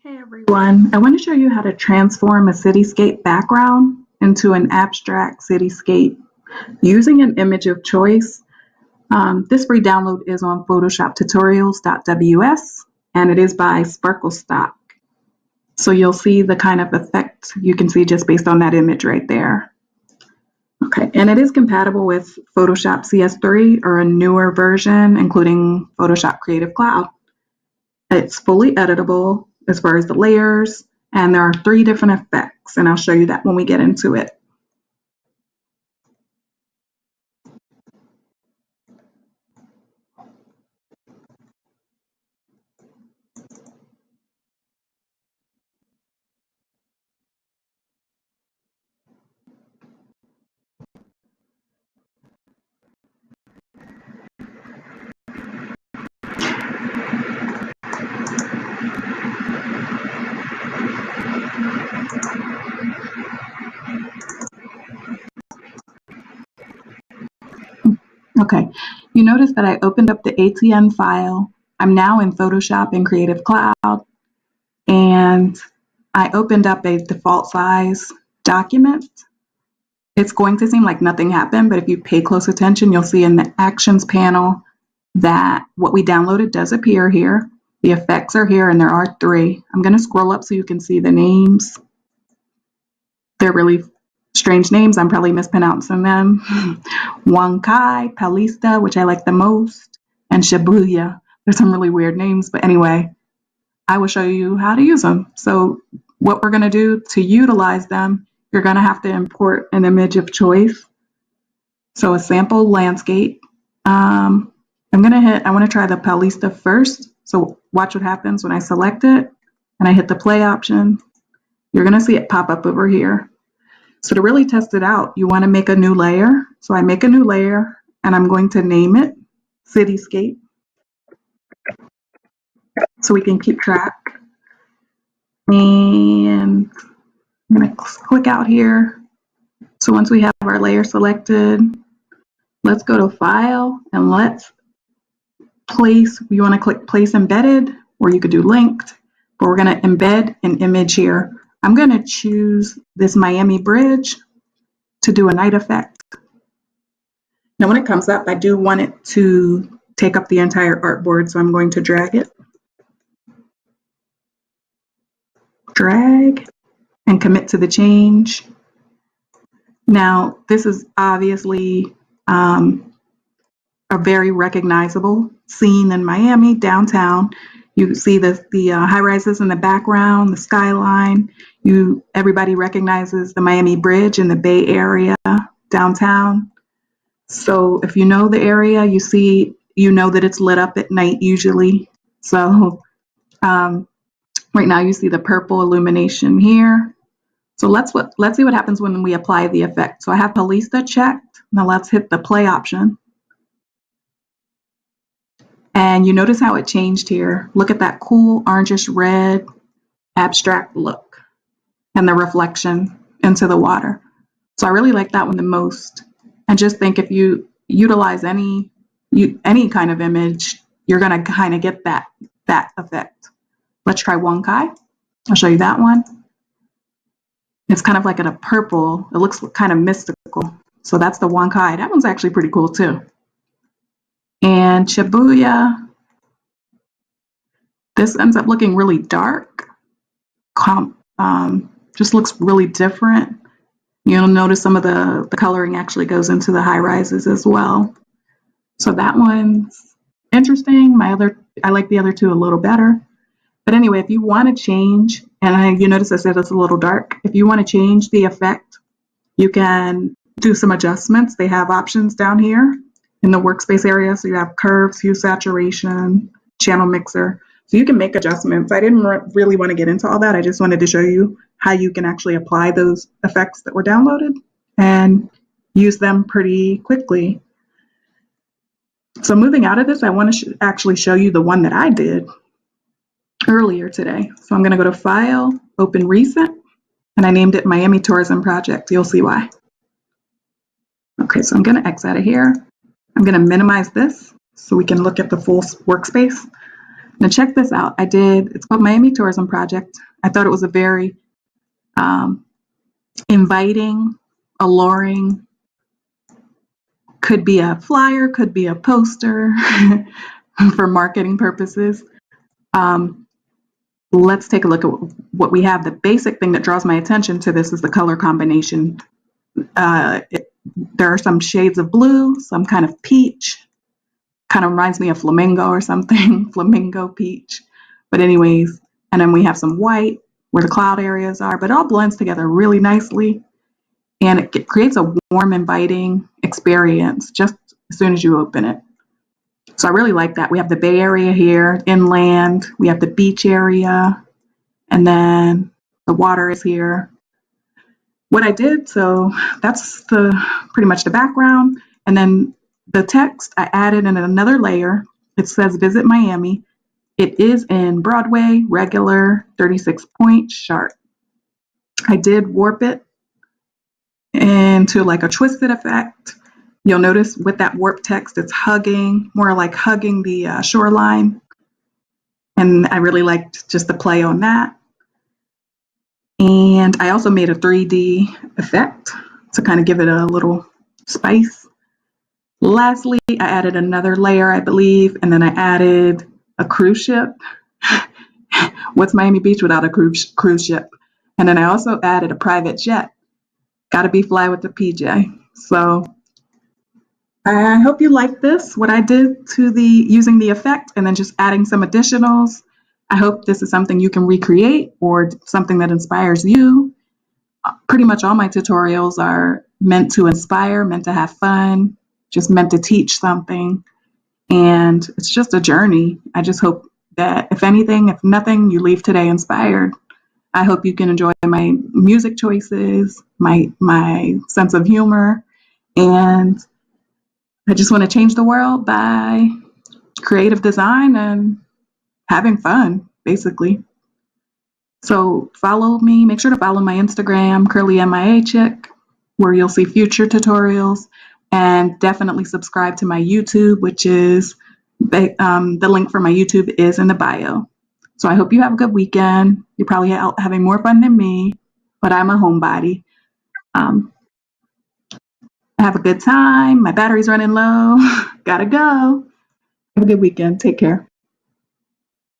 Hey everyone, I want to show you how to transform a cityscape background into an abstract cityscape using an image of choice. This free download is on photoshoptutorials.ws and it is by Sparkle Stock. So you'll see the kind of effect you can see just based on that image right there. Okay, and it is compatible with Photoshop CS3 or a newer version, including Photoshop Creative Cloud. It's fully editable as far as the layers, and there are 3 different effects, and I'll show you that when we get into it. Okay, you notice that I opened up the ATN file. I'm now in Photoshop and Creative Cloud, and I opened up a default size document. It's going to seem like nothing happened, but if you pay close attention, you'll see in the Actions panel that what we downloaded does appear here. The effects are here, and there are 3. I'm going to scroll up so you can see the names. They're really strange names. I'm probably mispronouncing them. Wankai, Palista, which I like the most, and Shibuya. There's some really weird names, but anyway, I will show you how to use them. So what we're going to do to utilize them, you're going to have to import an image of choice. So a sample landscape. I want to try the Palista first. So watch what happens when I select it and I hit the play option. You're going to see it pop up over here. So to really test it out, you want to make a new layer. So I make a new layer and I'm going to name it Cityscape so we can keep track. And I'm going to click out here. So once we have our layer selected, let's go to File and let's place. You want to click Place Embedded, or you could do Linked, but we're going to embed an image here. I'm going to choose this Miami Bridge to do a night effect. Now when it comes up, I do want it to take up the entire artboard, so I'm going to drag it. Drag and commit to the change. Now this is obviously a very recognizable scene in Miami, downtown. You see the high rises in the background, the skyline. Everybody recognizes the Miami Bridge in the Bay Area, downtown. So if you know the area, you know that it's lit up at night usually. So right now you see the purple illumination here. So let's see what happens when we apply the effect. So I have Palista checked. Now let's hit the play option. And you notice how it changed here. Look at that cool orangish red abstract look and the reflection into the water. So I really like that one the most. And just think, if you utilize any kind of image, you're going to kind of get that effect. Let's try Wankai. I'll show you that one. It's kind of like in a purple. It looks kind of mystical. So that's the Wankai. That one's actually pretty cool too. And Shibuya, this ends up looking really dark. Just looks really different. You'll notice some of the coloring actually goes into the high rises as well. So that one's interesting. I like the other 2 a little better. But anyway, if you want to change, and you notice I said it's a little dark, if you want to change the effect, you can do some adjustments. They have options down here in the workspace area. So you have curves, hue, saturation, channel mixer. So you can make adjustments. I didn't really want to get into all that. I just wanted to show you how you can actually apply those effects that were downloaded and use them pretty quickly. So moving out of this, I want to actually show you the one that I did earlier today. So I'm going to go to File, Open Recent, and I named it Miami Tourism Project. You'll see why. Okay, so I'm going to X out of here. I'm going to minimize this so we can look at the full workspace. Now check this out. It's called Miami Tourism Project. I thought it was a very inviting, alluring, could be a flyer, could be a poster for marketing purposes. Let's take a look at what we have. The basic thing that draws my attention to this is the color combination. There are some shades of blue, some kind of peach, kind of reminds me of flamingo or something, flamingo peach. But anyways, and then we have some white where the cloud areas are, but it all blends together really nicely. And it creates a warm, inviting experience just as soon as you open it. So I really like that. We have the Bay Area here, inland, we have the beach area, and then the water is here. What I did, so that's pretty much the background. And then the text, I added in another layer. It says Visit Miami. It is in Broadway, regular, 36 point, sharp. I did warp it into like a twisted effect. You'll notice with that warp text, it's hugging, more like hugging the shoreline. And I really liked just the play on that. And I also made a 3D effect to kind of give it a little spice. Lastly, I added another layer, I believe, and then I added a cruise ship. What's Miami Beach without a cruise ship? And then I also added a private jet. Got to be fly with the PJ. So I hope you like this, what I did to using the effect and then just adding some additionals. I hope this is something you can recreate or something that inspires you. Pretty much all my tutorials are meant to inspire, meant to have fun, just meant to teach something. And it's just a journey. I just hope that if anything, if nothing, you leave today inspired. I hope you can enjoy my music choices, my sense of humor, and I just want to change the world by creative design and having fun, basically. So follow me, make sure to follow my Instagram, CurlyMIA where you'll see future tutorials, and definitely subscribe to my YouTube, which is, the link for my YouTube is in the bio. So I hope you have a good weekend. You're probably out having more fun than me, but I'm a homebody. Have a good time. My battery's running low. Gotta go. Have a good weekend. Take care.